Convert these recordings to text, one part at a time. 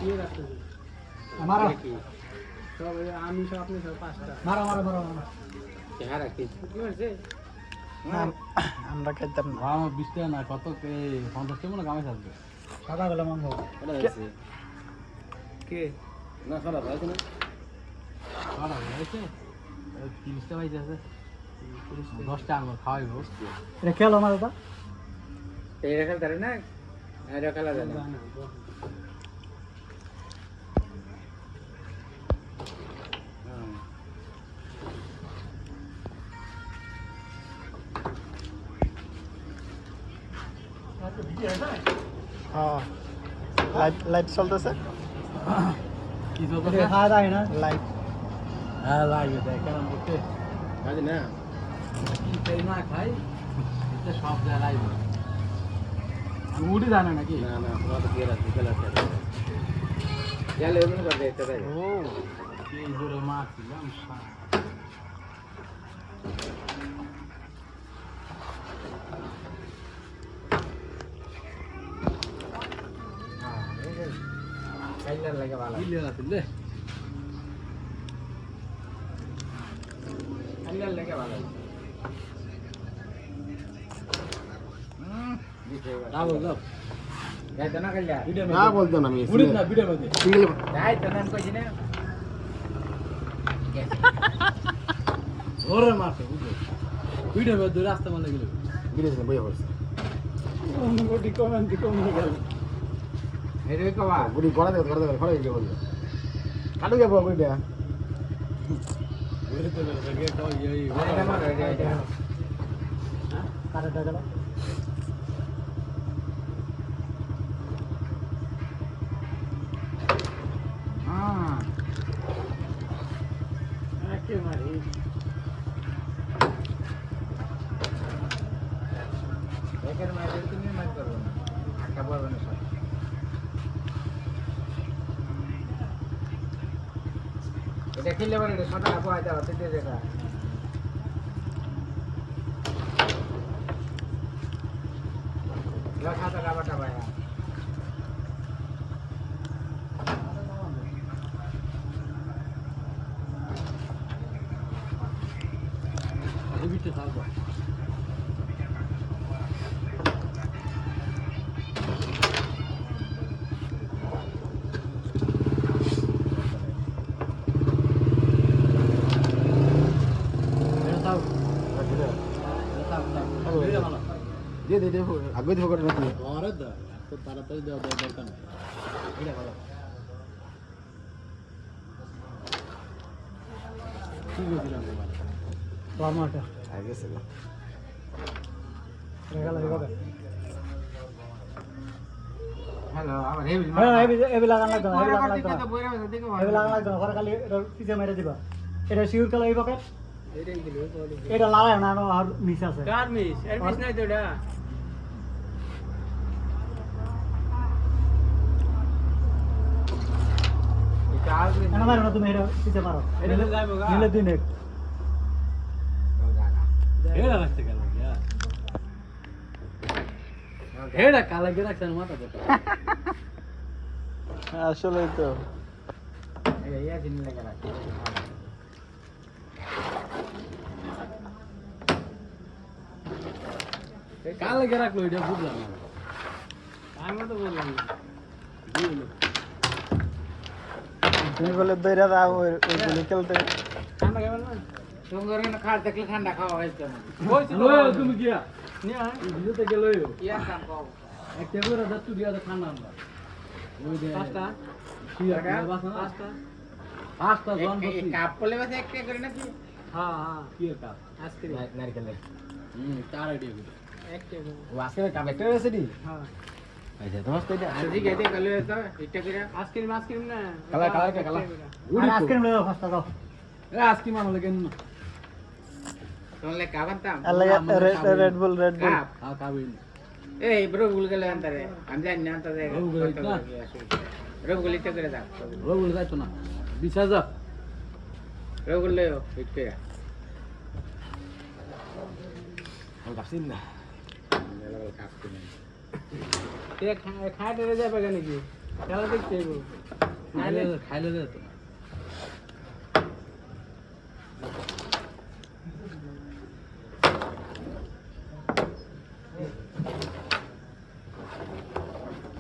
ये रास्ते हमारा सब आमी सब अपने सब पास्ता मारो मारो मारो मारो क्या रखी क्यों से আমরা খাইতাম না আমার 20 টাকা না কত 50 টাকা না কামাই থাকবে সকালবেলা মাংস ওটা হয়েছে के না খারাপ হয়েছে না খারাপ হয়েছে 30 টাকা পাইছে আছে 10 টাকা আঙ্গুর খাওয়াইবো এটা খেলো আমার দাদা तेरे खेल करे ना अरे खेला जाने হ্যাঁ লাইট লাইট চলতেছে কি তো এটা খাওয়া যায় না লাইট হ্যাঁ লাগে দেখেন আমাকে आज ना কি তাই না খাই এটা সব জায়গায় লাগবে আমি উঠে জানা নাকি ना ना बहुत गेरा खेला खेला क्या ले उन्होंने कर देते थे ও এই জোরে মারছিলাম खेलने लगे वाला কি লেলা ছিলে खेलने लगे वाला না বললাম क्या तो ना खेल जा ভিডিও না বলতো না আমি উড়ে না ভিডিও মধ্যে जाए तो ना कुछ नहीं ওরে মারছে বুঝলো ভিডিও মধ্যে রাস্তা মানে গেল বিদেশ না বইয়া পড়ছে গোটি কমেন্ট কমে গেল मेरे को बात গুড়ি গড়া দেবে গড়া দেবে ফড়ে গিয়ে বললো কাটু যাবো গুড়িটা ওরে তো লাগে তো এই এটা মার এটা কাটা টাকা हाँ একে মারি लेकिन मैं तो नहीं मत करो ना आटा बोल बने सब এটা খেলে বলে এটা সদা আপু আইতা হতে দে দেখা লা খাতা কাবাটা ভাইয়া এই ভিডিও থাকবে দিয়ে দে দে আগে দিব করে নাকি আরে দা তো তাড়াতাড়ি দেওয়া দরকার নেই এটা ভালো ঠিক আছে দিলাম টমেটো আগে সে রেগালা রেগালা হ্যালো আবার হেভি হ্যাঁ এবি লাগান লাগতো না এবি লাগান লাগতো না তো বইরা দেখো এবি লাগান লাগতো না পরে খালি এটা পিছে মেরে দিবা এটা শিওর কালার এই পকেট এটাই দিলো এটা লাগায় না আর মিস আছে কার মিস এর মিস নাই তো এটা এটা আজ না মারো না তুমি এটা পিছে মারো এটা তো যাইবো গা নিলে দিন এক এটা রাখতে গেল এটা কালা গে রাখছেন মাথা তো আসলে তো এই ইয়া দিন লাগা রাখ কালা গে রাখলো এটা বুঝলাম না আমি তো বললাম তুমি বলে দইরা দাও ওই গুলি খেলতে ঠান্ডা খাবেন না তোমার না খাট দেখলে ঠান্ডা খাওয়া হয়েছে লয় তুমি কি নিয়া ভিডিওতে গেল ইয়া কাম পাও একটা করে দত্তু দিয়া তো ঠান্ডা আমরা ওই যে পাঁচটা কি আছে বাস না পাঁচটা পাঁচটা জন বসি কাপ পলে বাসে একটা করে নাকি হ্যাঁ হ্যাঁ কি কাপ আইসক্রিম নারকেলের চার আইডিয়া করে একটা ওয়াসকে কাপ একটা আছে দি হ্যাঁ আচ্ছা তোমার তো এটা ঠিক আছে কালে তো এটা করে আইসক্রিম আইসক্রিম না কালার কালার কে কালার আর আইসক্রিম লও ফাস্টা দাও এ আজকে মানা লাগেন না তোলে কাবান্তাম রেড বুল কাপ কাবিন এই ব্রো ভুল গেলে আনতারে আমি জানি না আনতারে ব্রো ভুল গেলে না? ব্রো গুলি তো করে দাও ও বলে যাইতো না 20000 ব্রো গুলি হিট করে আমি কাপছিস না কাপ কিনে এ খায় রে যাবে কেন কি খেলা দেখতে যাবো খাইলে যেত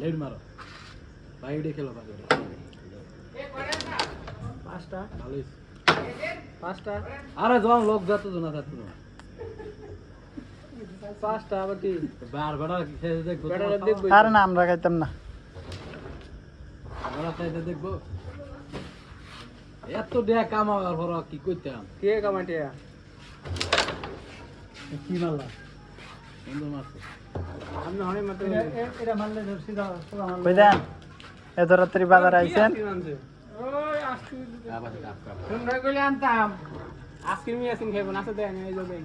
লেট মারো বাইরে খেলো পাঁচটা ভালোই পাঁচটা আরে যখন লোক যাতো না থাকতো না পাঁচটা আবার কি বার বেড়া খেয়ে দেখবো বেড়াটা দেখবো। আর না আমরা খাইতাম না বেড়া চাইতে দেখবো এত দেয়া কামাবার পর কি করতাম কে কামাটিয়া কি মারলা সুন্দর মারছে আপনি হনে মাত্র এটা মারলে ধরছি দাও কই দেন এত রাত্রি বাজার আইছেন ওই আজকে আবার ডাব খাবো তোমরা কইলে আনতাম আজকে আমি আসিন খাইব না দেন এই যাবে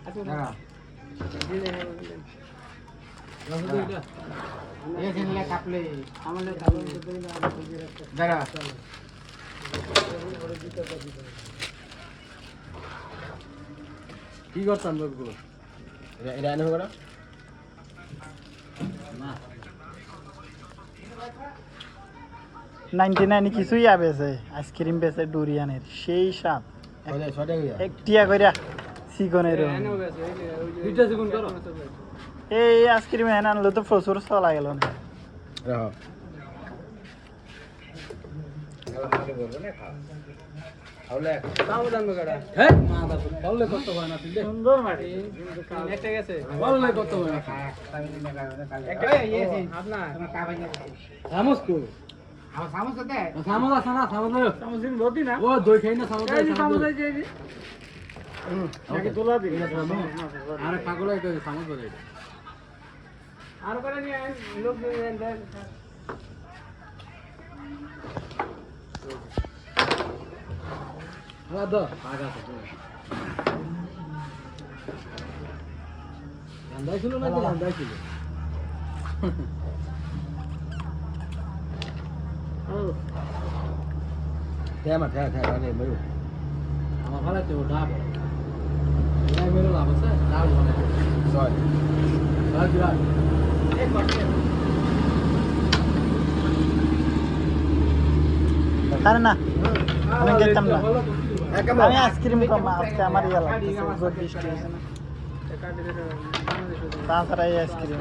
আচ্ছা না দিলে এই কিনলে কাপলে আমাদের কাপড় দিতে না দাঁড়া কি করতাম লোকগুলো এটা এনে হবে না না 99 কিছুই আবেছে আইসক্রিম বেচে ডুরিয়ানের সেই স্বাদ ছয়টা হইয়া একটিয়া কইরা চিকনের এনে গেছে এই যে ওই যে দুইটা সেগুন করো এই আইসক্রিম এনে আনলে তো প্রচুর চলা গেল না রাহ তাও দাম গড়া হ্যাঁ মা দাদু বললে কত হয় না তুই সুন্দর মাটি একটা গেছে বললে কত হয় না একটা ইয়েছি আপনার সামস কো সামস আছে না সামস লও সামুদিন বদি না ও দই খাই না সামস এই সামুদ এই যে নাকি তোলা দিন আরে পাগল হয়ে গেছে সামস বলে আর করে নিয়ে লোক নিয়ে দেন হ্যাঁ দাও আগা তো আন্দাজ ছিল না কি আন্দাজ ছিল থ্যা আনে ময়ূর আমার ভালো তো ডাব এলাই মেরে লাভ আছে ডাব ভালো ছয় রাজ রাজ এক বাটি আরে না আমি খাইতাম না একা আমি আইসক্রিম কম আজকে আমার ইয়া লাগতেছে বৃষ্টি হয়েছে না টাকা দিলে তাছাড়া এই আইসক্রিম